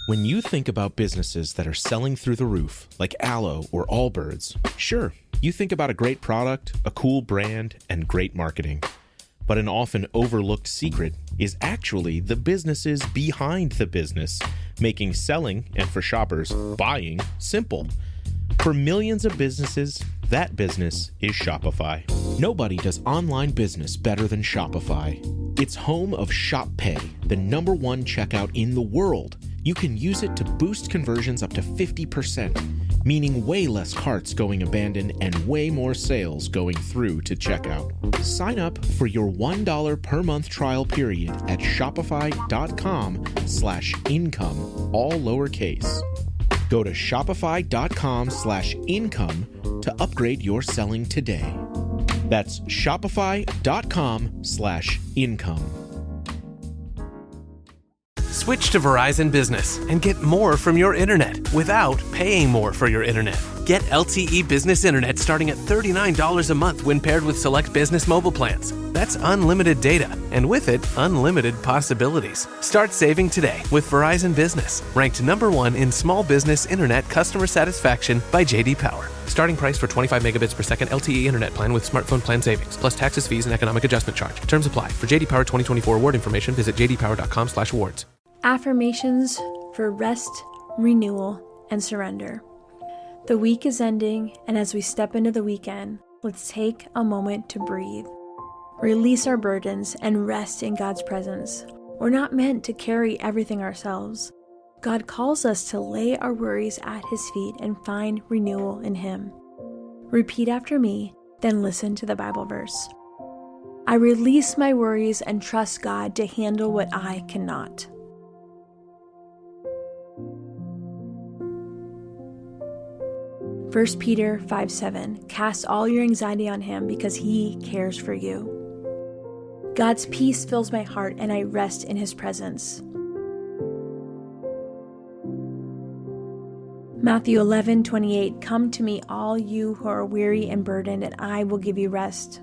When you think about businesses that are selling through the roof, like Aloe or Allbirds, sure, you think about a great product, a cool brand, and great marketing. But an often overlooked secret is actually the businesses behind the business, making selling, and for shoppers, buying, simple. For millions of businesses, that business is Shopify. Nobody does online business better than Shopify. It's home of Shop Pay, the #1 checkout in the world. You can use it to boost conversions up to 50%, meaning way less carts going abandoned and way more sales going through to checkout. Sign up for your $1 per month trial period at shopify.com/income, all lowercase. Go to shopify.com/income to upgrade your selling today. That's shopify.com/income. Switch to Verizon Business and get more from your internet without paying more for your internet. Get LTE Business Internet starting at $39 a month when paired with select business mobile plans. That's unlimited data, and with it, unlimited possibilities. Start saving today with Verizon Business, ranked #1 in small business internet customer satisfaction by J.D. Power. Starting price for 25 megabits per second LTE internet plan with smartphone plan savings, plus taxes, fees, and economic adjustment charge. Terms apply. For J.D. Power 2024 award information, visit jdpower.com/awards. Affirmations for rest, renewal, and surrender. The week is ending, and as we step into the weekend, let's take a moment to breathe. Release our burdens and rest in God's presence. We're not meant to carry everything ourselves. God calls us to lay our worries at His feet and find renewal in Him. Repeat after me, then listen to the Bible verse. I release my worries and trust God to handle what I cannot. 1 Peter 5:7, cast all your anxiety on Him because He cares for you. God's peace fills my heart and I rest in His presence. Matthew 11:28, come to me all you who are weary and burdened and I will give you rest.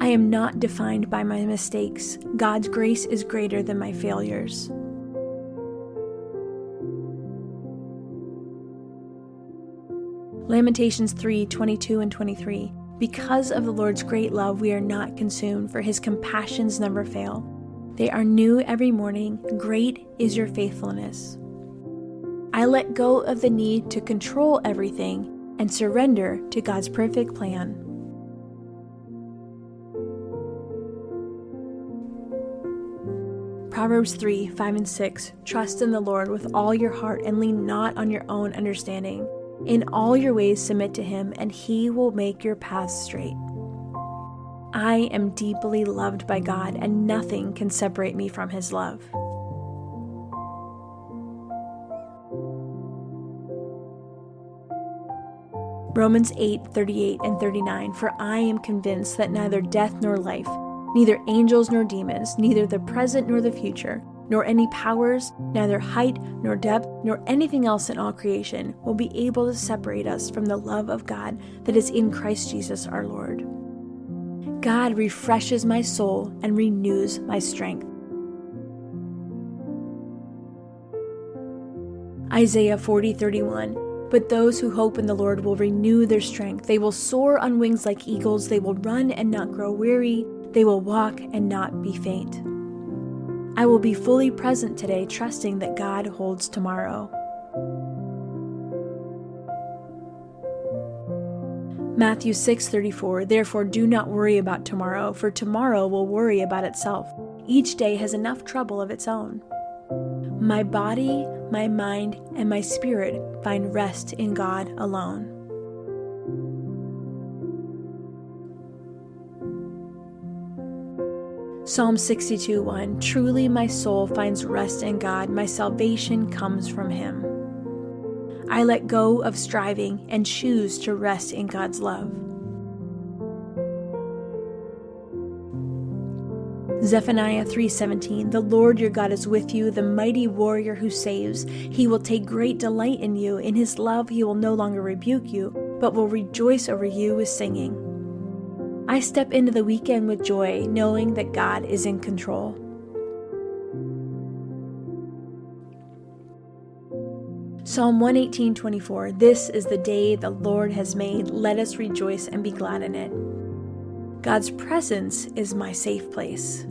I am not defined by my mistakes. God's grace is greater than my failures. Lamentations 3:22 and 23. Because of the Lord's great love, we are not consumed, for His compassions never fail. They are new every morning. Great is your faithfulness. I let go of the need to control everything and surrender to God's perfect plan. Proverbs 3:5 and 6. Trust in the Lord with all your heart and lean not on your own understanding. In all your ways submit to Him, and He will make your paths straight. I am deeply loved by God, and nothing can separate me from His love. Romans 8:38 and 39. For I am convinced that neither death nor life, neither angels nor demons, neither the present nor the future, nor any powers, neither height nor depth, nor anything else in all creation will be able to separate us from the love of God that is in Christ Jesus our Lord. God refreshes my soul and renews my strength. Isaiah 40:31. But those who hope in the Lord will renew their strength. They will soar on wings like eagles. They will run and not grow weary. They will walk and not be faint. I will be fully present today, trusting that God holds tomorrow. Matthew 6:34, therefore do not worry about tomorrow, for tomorrow will worry about itself. Each day has enough trouble of its own. My body, my mind, and my spirit find rest in God alone. Psalm 62:1, truly my soul finds rest in God, my salvation comes from Him. I let go of striving and choose to rest in God's love. Zephaniah 3:17, the Lord your God is with you, the mighty warrior who saves. He will take great delight in you. In His love He will no longer rebuke you, but will rejoice over you with singing. I step into the weekend with joy, knowing that God is in control. Psalm 118:24, this is the day the Lord has made. Let us rejoice and be glad in it. God's presence is my safe place.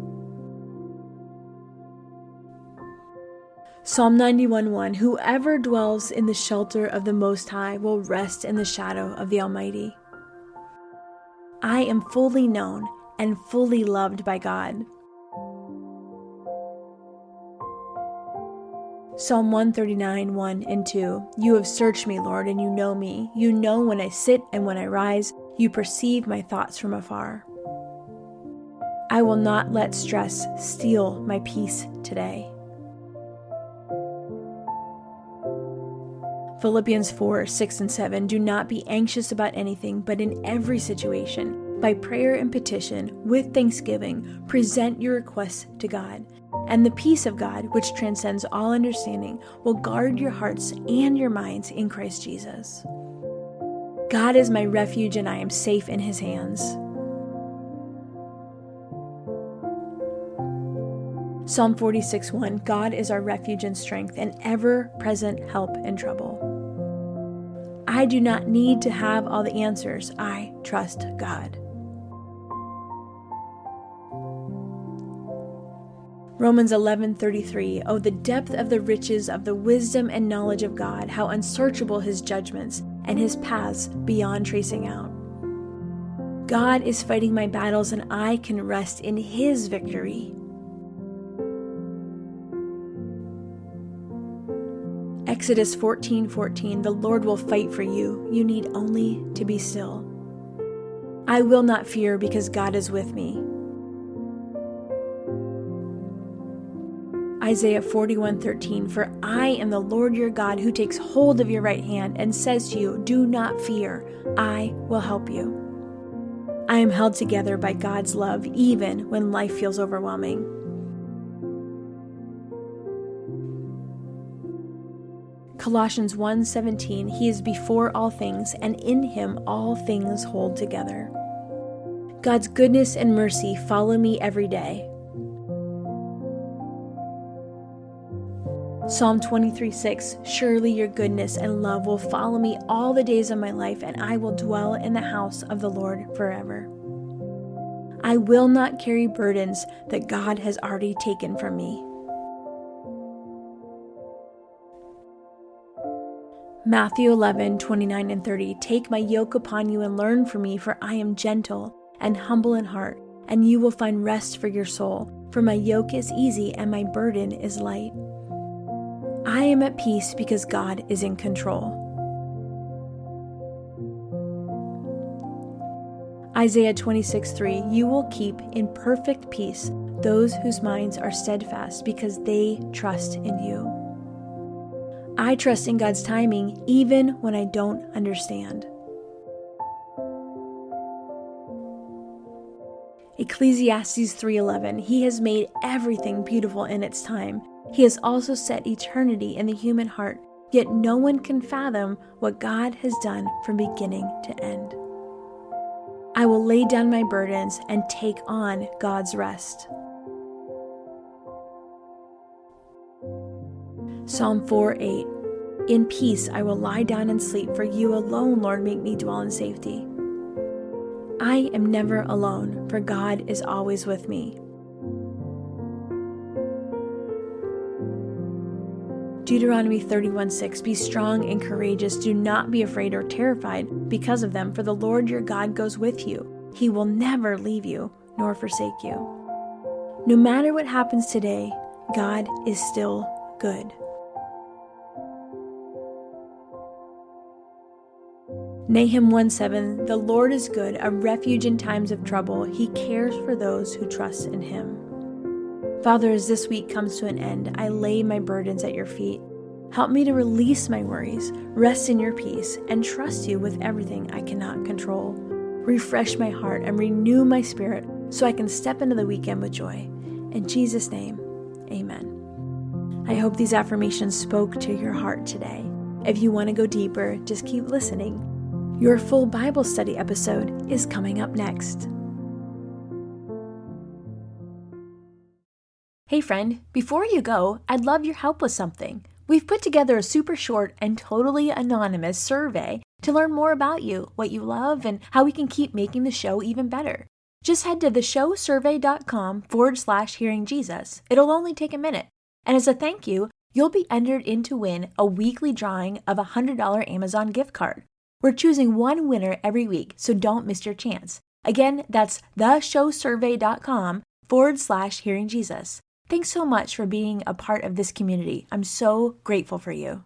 Psalm 91:1, whoever dwells in the shelter of the Most High will rest in the shadow of the Almighty. I am fully known and fully loved by God. Psalm 139:1 and 2, you have searched me, Lord, and you know me. You know when I sit and when I rise. You perceive my thoughts from afar. I will not let stress steal my peace today. Philippians 4:6 and 7, do not be anxious about anything, but in every situation, by prayer and petition, with thanksgiving, present your requests to God. And the peace of God, which transcends all understanding, will guard your hearts and your minds in Christ Jesus. God is my refuge, and I am safe in His hands. Psalm 46:1, God is our refuge and strength, an ever-present help in trouble. I do not need to have all the answers. I trust God. Romans 11:33, oh, the depth of the riches of the wisdom and knowledge of God, how unsearchable His judgments and His paths beyond tracing out. God is fighting my battles, and I can rest in His victory. Exodus 14:14, the Lord will fight for you. You need only to be still. I will not fear because God is with me. Isaiah 41:13, for I am the Lord your God who takes hold of your right hand and says to you, do not fear, I will help you. I am held together by God's love even when life feels overwhelming. Colossians 1:17, he is before all things, and in him all things hold together. God's goodness and mercy follow me every day. Psalm 23:6, surely your goodness and love will follow me all the days of my life, and I will dwell in the house of the Lord forever. I will not carry burdens that God has already taken from me. Matthew 11:29 and 30, take my yoke upon you and learn from me, for I am gentle and humble in heart, and you will find rest for your soul, for my yoke is easy and my burden is light. I am at peace because God is in control. Isaiah 26:3, you will keep in perfect peace those whose minds are steadfast because they trust in you. I trust in God's timing even when I don't understand. Ecclesiastes 3:11, he has made everything beautiful in its time. He has also set eternity in the human heart, yet no one can fathom what God has done from beginning to end. I will lay down my burdens and take on God's rest. Psalm 4:8, in peace I will lie down and sleep, for you alone, Lord, make me dwell in safety. I am never alone, for God is always with me. Deuteronomy 31:6, be strong and courageous. Do not be afraid or terrified because of them, for the Lord your God goes with you. He will never leave you nor forsake you. No matter what happens today, God is still good. Nahum 1:7, the Lord is good, a refuge in times of trouble. He cares for those who trust in him. Father, as this week comes to an end, I lay my burdens at your feet. Help me to release my worries, rest in your peace, and trust you with everything I cannot control. Refresh my heart and renew my spirit so I can step into the weekend with joy. In Jesus' name, amen. I hope these affirmations spoke to your heart today. If you want to go deeper, just keep listening. Your full Bible study episode is coming up next. Hey friend, before you go, I'd love your help with something. We've put together a super short and totally anonymous survey to learn more about you, what you love, and how we can keep making the show even better. Just head to theshowsurvey.com/hearingjesus. It'll only take a minute. And as a thank you, you'll be entered in to win a weekly drawing of a $100 Amazon gift card. We're choosing one winner every week, so don't miss your chance. Again, that's theshowsurvey.com/hearingjesus. Thanks so much for being a part of this community. I'm so grateful for you.